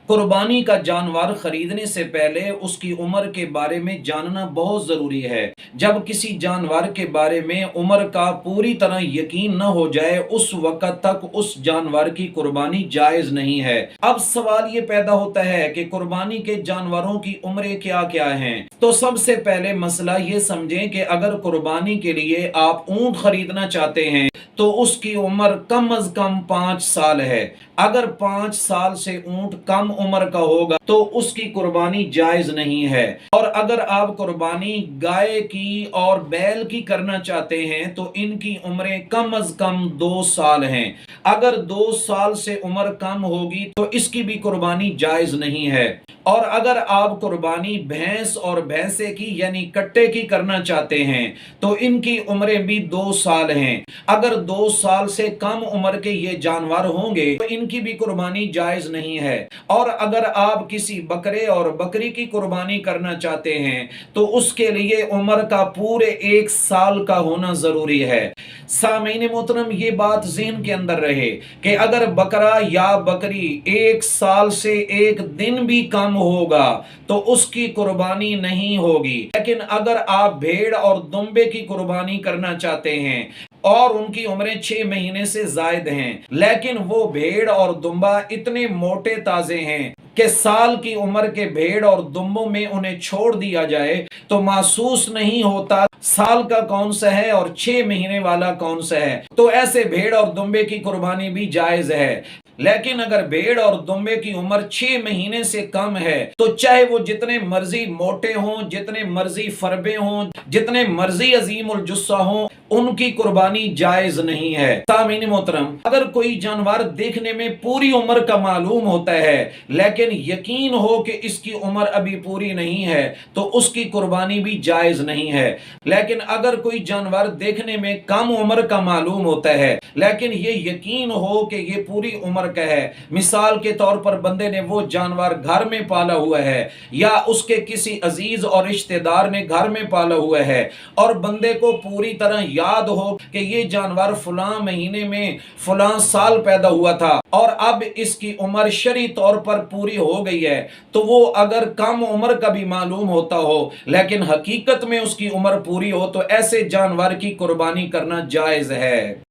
कुर्बानी का जानवर खरीदने से पहले उसकी उम्र के बारे में जानना बहुत ज़रूरी है। जब किसी जानवर के बारे में उम्र का पूरी तरह यकीन न हो जाए, उस वक़्त तक उस जानवर की कुर्बानी जायज़ नहीं है। अब सवाल ये पैदा होता है कि कुर्बानी के जानवरों की उम्रें क्या-क्या हैं? तो सबसे पहले मसला ये समझें कि अगर कुर्बानी के लिए आप ऊँट खरीदना चाहते हैं, तो उसकी उम्र कम अज़ कम 5 साल है। अगर 5 साल से ऊँट कम उम्र का होगा तो उसकी कुर्बानी जायज़ नहीं है। और अगर आप कुर्बानी गाय की और बैल की करना चाहते हैं तो इनकी उम्रें कम अज़ कम 2 साल हैं। अगर 2 साल से उम्र कम होगी तो इसकी भी कुर्बानी जायज़ नहीं है। और अगर आप कुर्बानी भैंस और भैंसे की यानी कट्टे की करना चाहते हैं तो इनकी उम्रें भी 2 साल हैं। अगर 2 साल से कम उम्र के ये जानवर होंगे तो इनकी भी कुर्बानी जायज नहीं है। और अगर आप किसी बकरे और बकरी की कुर्बानी करना चाहते हैं तो उसके लिए उम्र का पूरे 1 साल का होना जरूरी है। सामीन मोहतरम, ये बात ज़हन के अंदर रहे कि अगर बकरा या बकरी 1 साल से 1 दिन भी कम होगा तो उसकी कुर्बानी नहीं होगी। लेकिन अगर आप भेड़ और दुम्बे की कुर्बानी करना चाहते हैं और उनकी उम्रें 6 महीने से जायद हैं, लेकिन वो भेड़ और दुम्बा इतने मोटे ताजे हैं कि साल की उम्र के भेड़ और दुम्बों में उन्हें छोड़ दिया जाए तो महसूस नहीं होता साल का कौन सा है और 6 महीने वाला कौन सा है। तो ऐसे भेड़ और दुम्बे की कुर्बानी भी जायज है। लेकिन अगर भेड़ और दुम्बे की उम्र 6 महीने से कम है तो चाहे वो जितने मर्जी मोटे हों, जितने मर्जी फरबे हों, जितने मर्जी अजीम उल जुस्सा हों, उनकी कुर्बानी जायज नहीं है। सामीन मोहतरम, अगर कोई जानवर देखने में पूरी उम्र का मालूम होता है लेकिन यकीन हो कि इसकी उम्र अभी पूरी नहीं है तो उसकी कुर्बानी भी जायज नहीं है। लेकिन अगर कोई जानवर देखने में कम उम्र का मालूम होता है लेकिन ये यकीन हो कि ये पूरी उम्र का है, मिसाल के तौर पर बंदे ने वो जानवर घर में पाला हुआ है या उसके किसी अजीज और रिश्तेदार ने घर में पाला हुआ है और बंदे को पूरी तरह याद हो कि ये जानवर फलां महीने में फलां साल पैदा हुआ था और अब इसकी उम्र शरई तौर पर पूरी हो गई है, तो वो अगर कम उम्र का भी मालूम होता हो लेकिन हकीकत में उसकी उम्र पूरी हो तो ऐसे जानवर की कुर्बानी करना जायज है।